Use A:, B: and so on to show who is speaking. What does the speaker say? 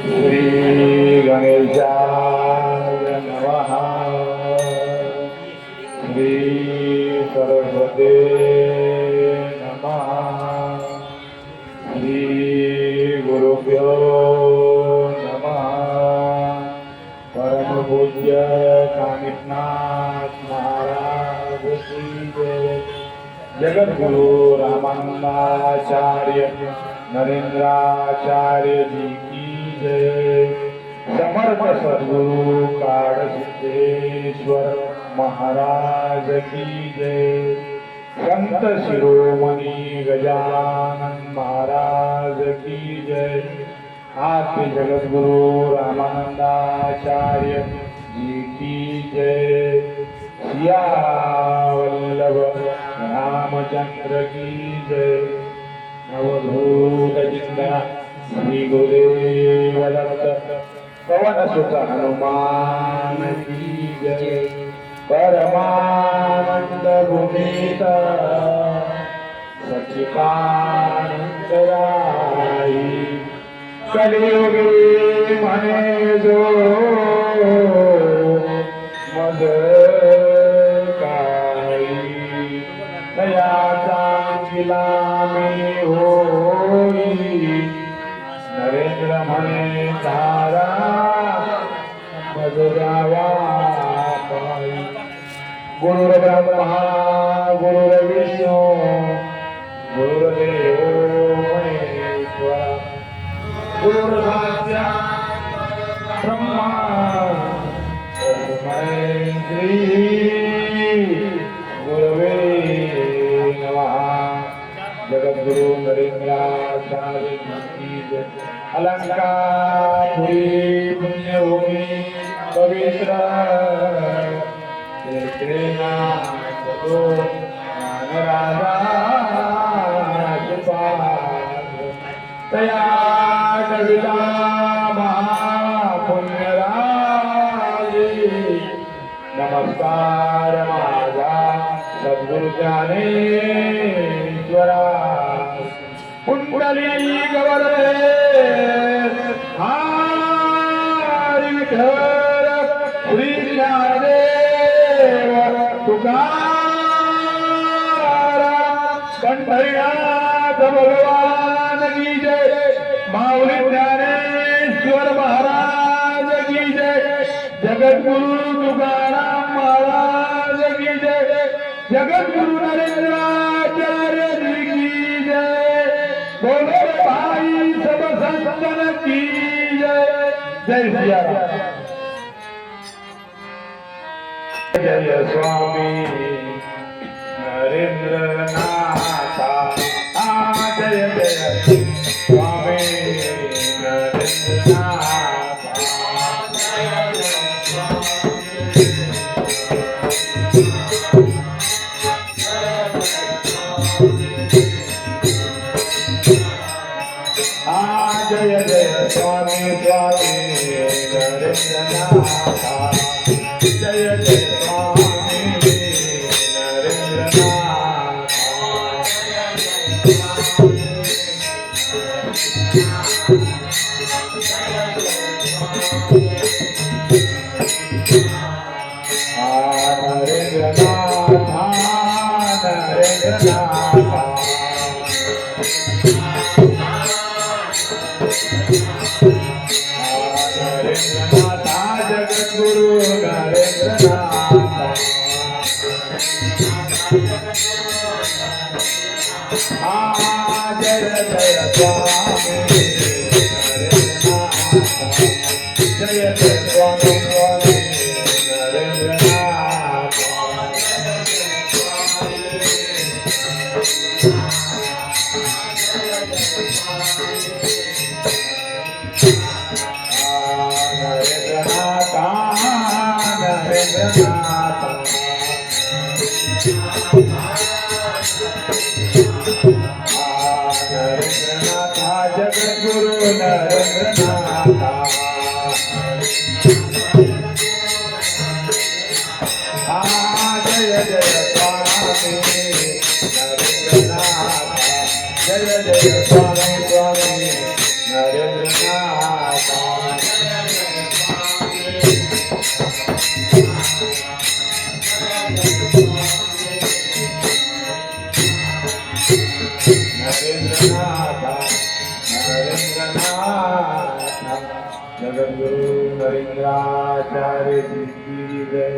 A: श्री गणेशाय नमः। श्री सरस्वते नमः। श्री गुरुभ्यो नमः। परम पूज्य कानिकनाथ महाराज की जय। जगद्गुरु रामानंदाचार्य नरेंद्राचार्य जी की जय। समर्थ सद्गुरु काळसिद्धेश्वर महाराज की जय। संत शिरोमणी गजानन महाराज की जय। आद्य जगद्गुरु रामानंदाचार्य जी की जय। सिया वल्लभ रामचंद्र की जय। नवधूत चिंतना श्री गुरुदेव दत्त पवन सुत हनुमान की जय। परमानंद भूमित सच्चिदानंद राई कलियुगी म्हणे जो मद चांगला होई नरेंद्र म्हणे तारा मधुरावा पाई। गुरुर्ब्रह्मा गुरुर्विष्णू गुरुर्देव महेश्वरा गुरुर्साक्षात् ब्रह्मा तस्मै श्री गुरवे नमः। जगद्गुरु नरेंद्राचार्य की जय। अलंकापुरी पुण्यभूमि पवित्र तया कविता महापुण्यराजी। नमस्कार माझा सद्गुरु ज्ञानेश्वरा। कुंडली गवरे हरी विठ्ठल श्री ज्ञानदेव तुकाराम पंढरीनाथ भगवान की जय। माऊली ज्ञानेश्वर महाराज की जय। जगद्गुरु तुकाराम महाराज की जय। जगद्गुरु नरेंद्राचार्य जी की जय। बोलो भाई सब संतन की जय। जय सिया राम। जय स्वामी नरेंद्रनाथा। जय जय स्वामी नरेंद्रनाथा। जय जय स्वामी स्वामी नरेंद्रनाथा। जय जय स्वामी नरेंद्रनाथा। नरेंद्रनाथा नरेंद्रनाथा। नरेंद्रनाथा जगद्गुरु नरेंद्रनाथा। जय जय स्वामी नरेंद्रनाथा। जय जय स्वामी स्वामी नरेंद्रनाथा। नरेंद्रनाथा नरेंद्रनाथा जगद्गुरु नरेंद्रनाथा। जय जय स्वामी नरेंद्रनाथा। जय जय स्वामी स्वामी नरेंद्र जगद्गुरु नरेंद्राचार्य जी की जय।